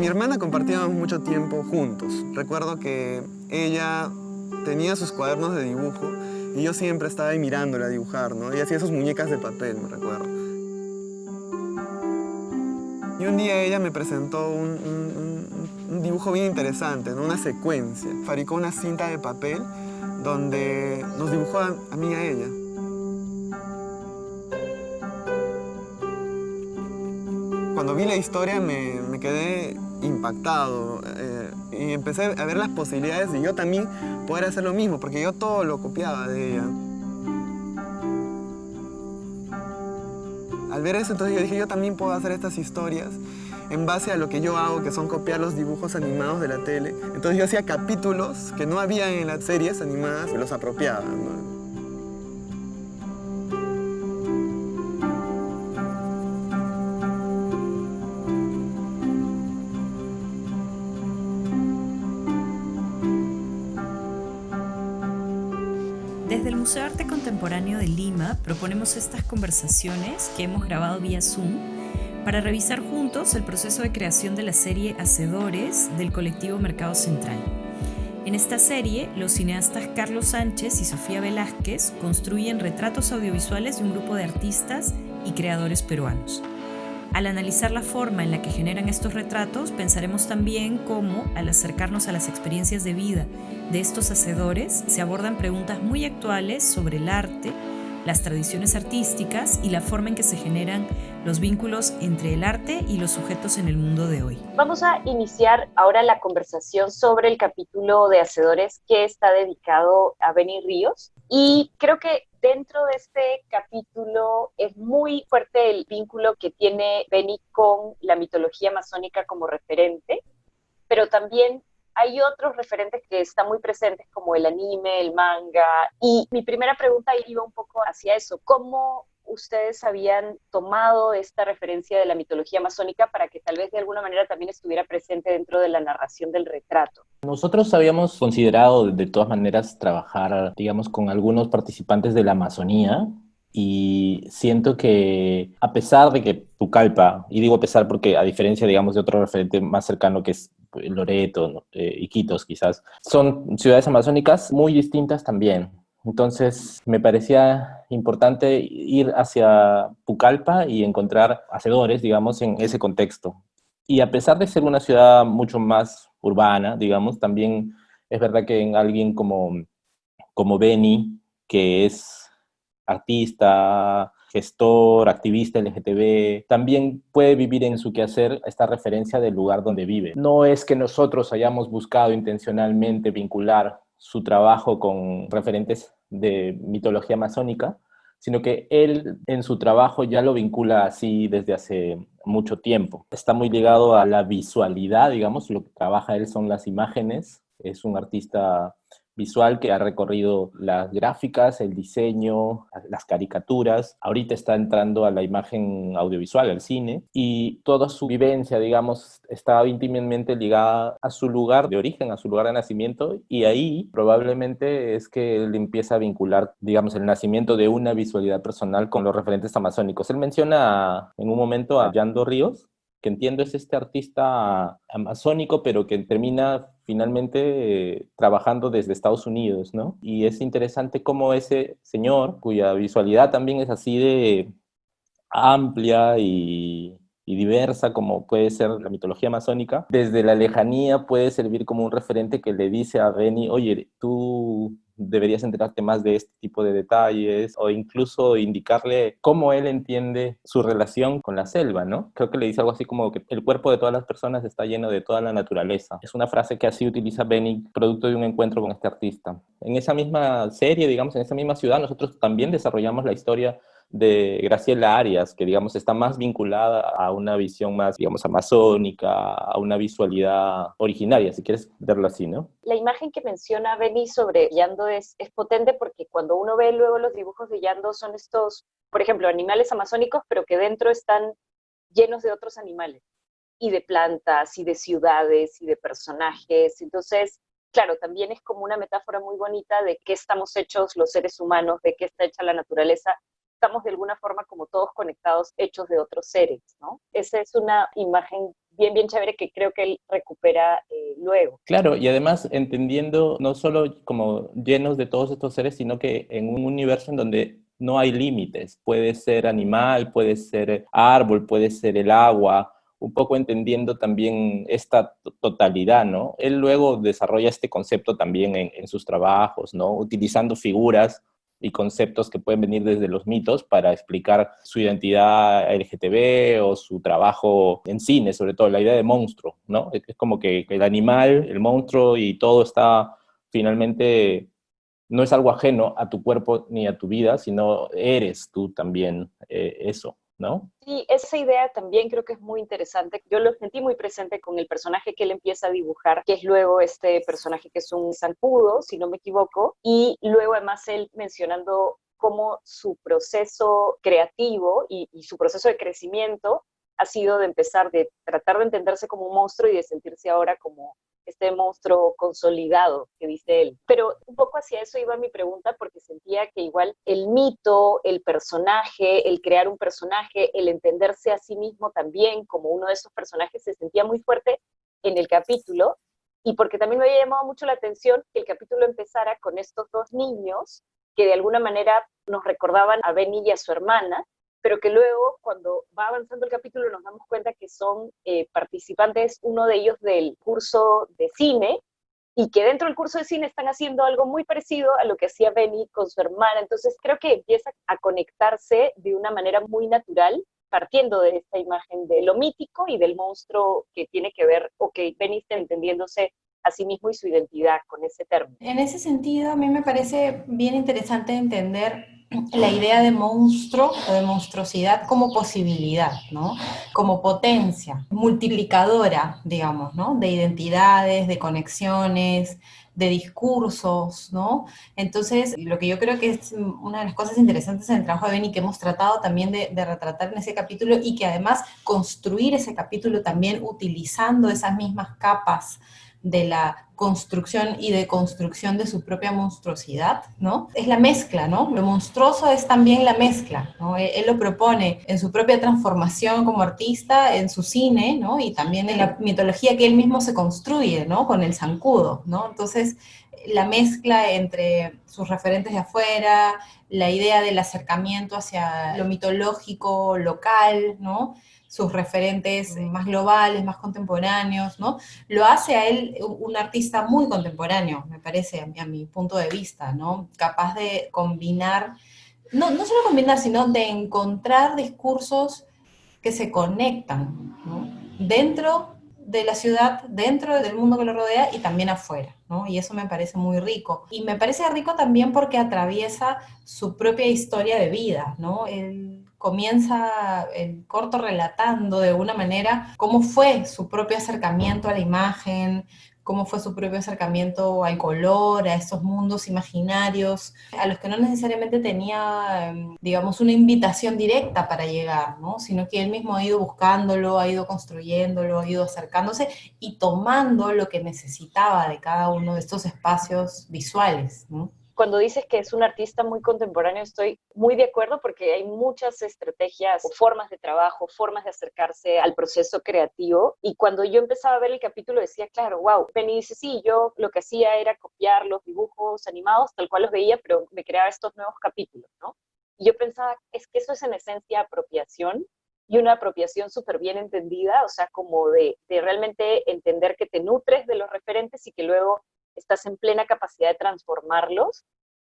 Con mi hermana compartíamos mucho tiempo juntos. Recuerdo que ella tenía sus cuadernos de dibujo y yo siempre estaba ahí mirándola dibujar, ¿no? Ella hacía sus muñecas de papel, me recuerdo. Y un día ella me presentó un dibujo bien interesante, ¿no? Una secuencia. Fabricó una cinta de papel donde nos dibujó a mí y a ella. Cuando vi la historia me quedé impactado y empecé a ver las posibilidades de yo también poder hacer lo mismo, porque yo todo lo copiaba de ella. Al ver eso, entonces yo dije, yo también puedo hacer estas historias en base a lo que yo hago, que son copiar los dibujos animados de la tele. Entonces yo hacía capítulos que no había en las series animadas y los apropiaba, ¿no? Desde el Museo de Arte Contemporáneo de Lima proponemos estas conversaciones que hemos grabado vía Zoom para revisar juntos el proceso de creación de la serie Hacedores del colectivo Mercado Central. En esta serie, los cineastas Carlos Sánchez y Sofía Velázquez construyen retratos audiovisuales de un grupo de artistas y creadores peruanos. Al analizar la forma en la que generan estos retratos, pensaremos también cómo, al acercarnos a las experiencias de vida de estos hacedores, se abordan preguntas muy actuales sobre el arte, las tradiciones artísticas y la forma en que se generan los vínculos entre el arte y los sujetos en el mundo de hoy. Vamos a iniciar ahora la conversación sobre el capítulo de Hacedores que está dedicado a Beni Ríos. Y creo que dentro de este capítulo es muy fuerte el vínculo que tiene Beni con la mitología amazónica como referente, pero también hay otros referentes que están muy presentes como el anime, el manga. Y mi primera pregunta iba un poco hacia eso. ¿Cómo ustedes habían tomado esta referencia de la mitología amazónica para que tal vez de alguna manera también estuviera presente dentro de la narración del retrato? Nosotros habíamos considerado de todas maneras trabajar, digamos, con algunos participantes de la Amazonía y siento que a pesar de que Pucallpa, y digo a pesar porque a diferencia, digamos, de otro referente más cercano que es Loreto, ¿no? Iquitos quizás, son ciudades amazónicas muy distintas también. Entonces me parecía importante ir hacia Pucallpa y encontrar hacedores, digamos, en ese contexto. Y a pesar de ser una ciudad mucho más urbana, digamos, también es verdad que en alguien como Beni, que es artista, gestor, activista LGTB, también puede vivir en su quehacer esta referencia del lugar donde vive. No es que nosotros hayamos buscado intencionalmente vincular su trabajo con referentes de mitología amazónica, sino que él en su trabajo ya lo vincula así desde hace mucho tiempo. Está muy ligado a la visualidad, digamos, lo que trabaja él son las imágenes, es un artista visual que ha recorrido las gráficas, el diseño, las caricaturas. Ahorita está entrando a la imagen audiovisual, al cine, y toda su vivencia, digamos, está íntimamente ligada a su lugar de origen, a su lugar de nacimiento, y ahí probablemente es que él empieza a vincular, digamos, el nacimiento de una visualidad personal con los referentes amazónicos. Él menciona en un momento a Yando Ríos, que entiendo es este artista amazónico, pero que termina finalmente trabajando desde Estados Unidos, ¿no? Y es interesante cómo ese señor, cuya visualidad también es así de amplia y diversa como puede ser la mitología amazónica, desde la lejanía puede servir como un referente que le dice a Beni, oye, tú deberías enterarte más de este tipo de detalles, o incluso indicarle cómo él entiende su relación con la selva, ¿no? Creo que le dice algo así como que el cuerpo de todas las personas está lleno de toda la naturaleza. Es una frase que así utiliza Beni, producto de un encuentro con este artista. En esa misma serie, digamos, en esa misma ciudad, nosotros también desarrollamos la historia de Graciela Arias, que digamos está más vinculada a una visión más, digamos, amazónica, a una visualidad originaria, si quieres verlo así, ¿no? La imagen que menciona Beni sobre Yando es potente porque cuando uno ve luego los dibujos de Yando son estos, por ejemplo, animales amazónicos, pero que dentro están llenos de otros animales, y de plantas, y de ciudades, y de personajes. Entonces, claro, también es como una metáfora muy bonita de qué estamos hechos los seres humanos, de qué está hecha la naturaleza. Estamos de alguna forma como todos conectados, hechos de otros seres, ¿no? Esa es una imagen bien, bien chévere que creo que él recupera luego. Claro, y además entendiendo no solo como llenos de todos estos seres, sino que en un universo en donde no hay límites. Puede ser animal, puede ser árbol, puede ser el agua, un poco entendiendo también esta totalidad, ¿no? Él luego desarrolla este concepto también en sus trabajos, ¿no? Utilizando figuras y conceptos que pueden venir desde los mitos para explicar su identidad LGTB o su trabajo en cine, sobre todo la idea de monstruo, ¿no? Es como que el animal, el monstruo y todo está finalmente, no es algo ajeno a tu cuerpo ni a tu vida, sino eres tú también eso, ¿no? Sí, esa idea también creo que es muy interesante. Yo lo sentí muy presente con el personaje que él empieza a dibujar, que es luego este personaje que es un zancudo, si no me equivoco, y luego además él mencionando cómo su proceso creativo y su proceso de crecimiento ha sido de empezar de tratar de entenderse como un monstruo y de sentirse ahora como este monstruo consolidado que dice él. Pero un poco hacia eso iba mi pregunta porque sentía que igual el mito, el personaje, el crear un personaje, el entenderse a sí mismo también como uno de esos personajes se sentía muy fuerte en el capítulo y porque también me había llamado mucho la atención que el capítulo empezara con estos dos niños que de alguna manera nos recordaban a Benny y a su hermana, pero que luego cuando va avanzando el capítulo nos damos cuenta que son participantes, uno de ellos del curso de cine, y que dentro del curso de cine están haciendo algo muy parecido a lo que hacía Benny con su hermana. Entonces creo que empieza a conectarse de una manera muy natural, partiendo de esta imagen de lo mítico y del monstruo que tiene que ver, o que Benny está entendiéndose a sí mismo y su identidad con ese término. En ese sentido, a mí me parece bien interesante entender la idea de monstruo o de monstruosidad como posibilidad, ¿no? Como potencia multiplicadora, digamos, ¿no? De identidades, de conexiones, de discursos, ¿no? Entonces, lo que yo creo que es una de las cosas interesantes en el trabajo de Benny que hemos tratado también de retratar en ese capítulo y que además construir ese capítulo también utilizando esas mismas capas de la construcción y deconstrucción de su propia monstruosidad, ¿no? Es la mezcla, ¿no? Lo monstruoso es también la mezcla, ¿no? Él lo propone en su propia transformación como artista, en su cine, ¿no? Y también en la mitología que él mismo se construye, ¿no? Con el zancudo, ¿no? Entonces, la mezcla entre sus referentes de afuera, la idea del acercamiento hacia lo mitológico local, ¿no? Sus referentes más globales, más contemporáneos, ¿no? Lo hace a él un artista muy contemporáneo, me parece, a mi punto de vista, ¿no? Capaz de combinar, no solo combinar, sino de encontrar discursos que se conectan, ¿no? Dentro de la ciudad, dentro del mundo que lo rodea y también afuera, ¿no? Y eso me parece muy rico. Y me parece rico también porque atraviesa su propia historia de vida, ¿no? Él comienza el corto relatando de una manera cómo fue su propio acercamiento a la imagen, cómo fue su propio acercamiento al color, a esos mundos imaginarios, a los que no necesariamente tenía, digamos, una invitación directa para llegar, ¿no? Sino que él mismo ha ido buscándolo, ha ido construyéndolo, ha ido acercándose y tomando lo que necesitaba de cada uno de estos espacios visuales, ¿no? Cuando dices que es un artista muy contemporáneo, estoy muy de acuerdo porque hay muchas estrategias o formas de trabajo, formas de acercarse al proceso creativo. Y cuando yo empezaba a ver el capítulo decía, claro, wow, Penny dice, sí, yo lo que hacía era copiar los dibujos animados tal cual los veía, pero me creaba estos nuevos capítulos, ¿no? Y yo pensaba, es que eso es en esencia apropiación y una apropiación súper bien entendida, o sea, como de realmente entender que te nutres de los referentes y que luego estás en plena capacidad de transformarlos,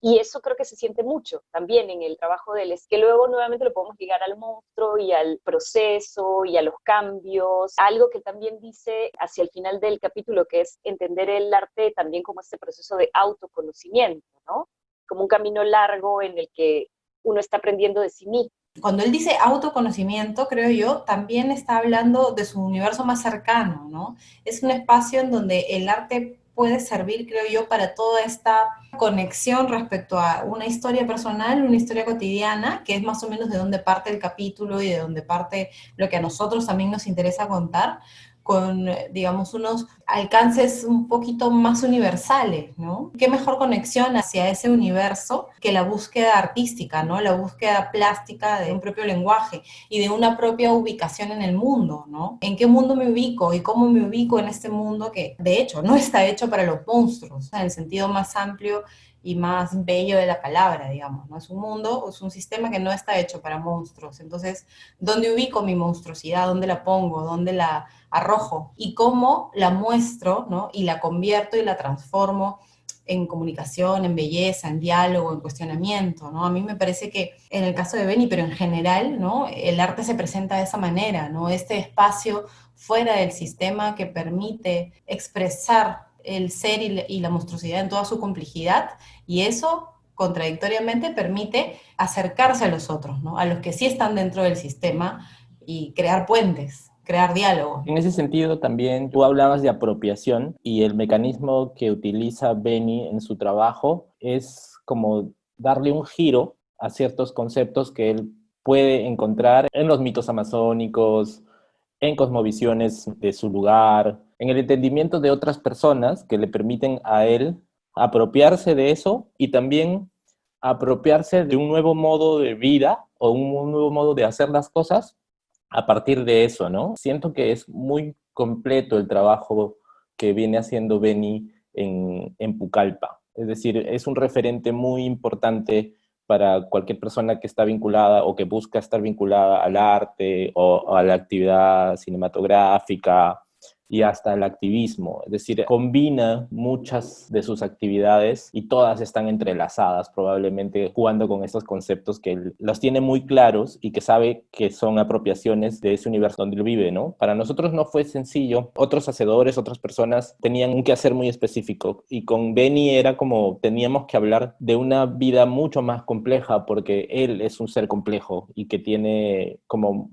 y eso creo que se siente mucho también en el trabajo de él, es que luego nuevamente lo podemos ligar al monstruo y al proceso y a los cambios, algo que también dice hacia el final del capítulo, que es entender el arte también como este proceso de autoconocimiento, ¿no? Como un camino largo en el que uno está aprendiendo de sí mismo. Cuando él dice autoconocimiento, creo yo, también está hablando de su universo más cercano, ¿no? Es un espacio en donde el arte puede servir, creo yo, para toda esta conexión respecto a una historia personal, una historia cotidiana, que es más o menos de donde parte el capítulo y de donde parte lo que a nosotros también nos interesa contar, con, digamos, unos alcances un poquito más universales, ¿no? ¿Qué mejor conexión hacia ese universo que la búsqueda artística, ¿no? La búsqueda plástica de un propio lenguaje y de una propia ubicación en el mundo, ¿no? ¿En qué mundo me ubico y cómo me ubico en este mundo que, de hecho, no está hecho para los monstruos, en el sentido más amplio y más bello de la palabra, digamos, ¿no? Es un mundo, es un sistema que no está hecho para monstruos. Entonces, ¿dónde ubico mi monstruosidad? ¿Dónde la pongo? ¿Dónde la arrojo? ¿Y cómo la muestro, ¿no? Y la convierto y la transformo en comunicación, en belleza, en diálogo, en cuestionamiento, ¿no? A mí me parece que en el caso de Beni, pero en general, ¿no? El arte se presenta de esa manera, ¿no? Este espacio fuera del sistema que permite expresar el ser y la monstruosidad en toda su complejidad, y eso contradictoriamente permite acercarse a los otros, ¿no? A los que sí están dentro del sistema y crear puentes, crear diálogo. En ese sentido también tú hablabas de apropiación y el mecanismo que utiliza Beni en su trabajo es como darle un giro a ciertos conceptos que él puede encontrar en los mitos amazónicos, en cosmovisiones de su lugar, en el entendimiento de otras personas que le permiten a él apropiarse de eso y también apropiarse de un nuevo modo de vida o un nuevo modo de hacer las cosas a partir de eso, ¿no? Siento que es muy completo el trabajo que viene haciendo Beni en Pucallpa. Es decir, es un referente muy importante para cualquier persona que está vinculada o que busca estar vinculada al arte o a la actividad cinematográfica y hasta el activismo. Es decir, combina muchas de sus actividades y todas están entrelazadas, probablemente jugando con estos conceptos que él los tiene muy claros y que sabe que son apropiaciones de ese universo donde él vive, ¿no? Para nosotros no fue sencillo. Otros hacedores, otras personas tenían un quehacer muy específico y con Beni era como teníamos que hablar de una vida mucho más compleja porque él es un ser complejo y que tiene como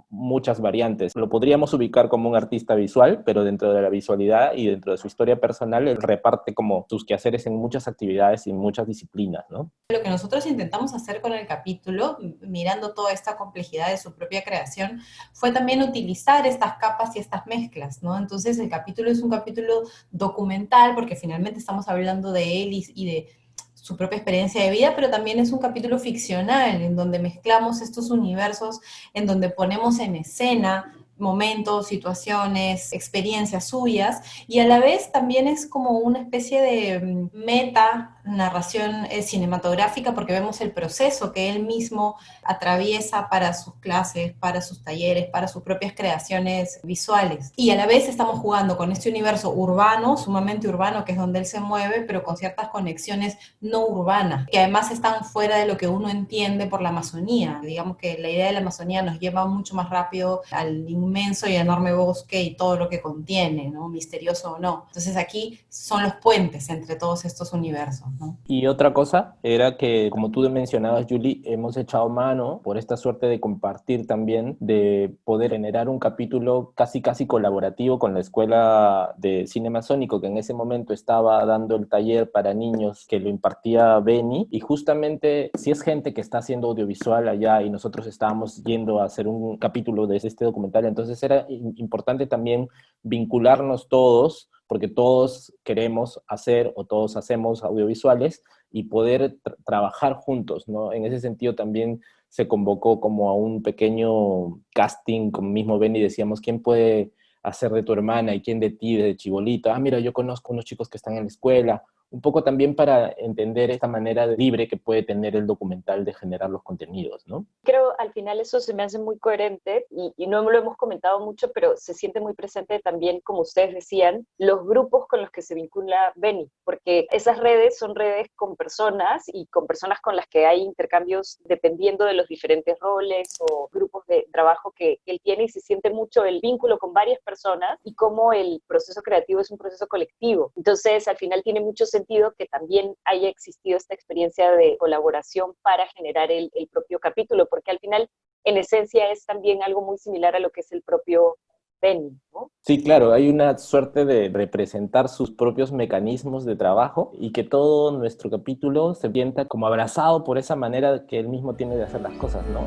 muchas variantes. Lo podríamos ubicar como un artista visual, pero dentro de la visualidad y dentro de su historia personal, él reparte como sus quehaceres en muchas actividades y en muchas disciplinas, ¿no? Lo que nosotros intentamos hacer con el capítulo, mirando toda esta complejidad de su propia creación, fue también utilizar estas capas y estas mezclas, ¿no? Entonces el capítulo es un capítulo documental, porque finalmente estamos hablando de él y de su propia experiencia de vida, pero también es un capítulo ficcional, en donde mezclamos estos universos, en donde ponemos en escena momentos, situaciones, experiencias suyas, y a la vez también es como una especie de meta narración cinematográfica, porque vemos el proceso que él mismo atraviesa para sus clases, para sus talleres, para sus propias creaciones visuales. Y a la vez estamos jugando con este universo urbano, sumamente urbano, que es donde él se mueve, pero con ciertas conexiones no urbanas, que además están fuera de lo que uno entiende por la Amazonía. Digamos que la idea de la Amazonía nos lleva mucho más rápido al inmenso y enorme bosque y todo lo que contiene, ¿no? Misterioso o no. Entonces aquí son los puentes entre todos estos universos, ¿no? Y otra cosa era que, como tú mencionabas, Julie, hemos echado mano por esta suerte de compartir también, de poder generar un capítulo casi colaborativo con la Escuela de Cine Amazónico, que en ese momento estaba dando el taller para niños que lo impartía Beni, y justamente si es gente que está haciendo audiovisual allá y nosotros estábamos yendo a hacer un capítulo de este documental, entonces era importante también vincularnos todos, porque todos queremos hacer o todos hacemos audiovisuales y poder trabajar juntos, ¿no? En ese sentido también se convocó como a un pequeño casting, como mismo Beni decíamos, ¿quién puede hacer de tu hermana y quién de ti, de chibolita? Ah, mira, yo conozco unos chicos que están en la escuela, un poco también para entender esta manera libre que puede tener el documental de generar los contenidos, ¿no? Creo al final eso se me hace muy coherente y no lo hemos comentado mucho, pero se siente muy presente también, como ustedes decían, los grupos con los que se vincula Beni, porque esas redes son redes con personas y con personas con las que hay intercambios dependiendo de los diferentes roles o grupos de trabajo que él tiene, y se siente mucho el vínculo con varias personas y cómo el proceso creativo es un proceso colectivo. Entonces al final tiene mucho sentido que también haya existido esta experiencia de colaboración para generar el propio capítulo, porque al final, en esencia, es también algo muy similar a lo que es el propio Beni, ¿no? Sí, claro, hay una suerte de representar sus propios mecanismos de trabajo y que todo nuestro capítulo se sienta como abrazado por esa manera que él mismo tiene de hacer las cosas, ¿no?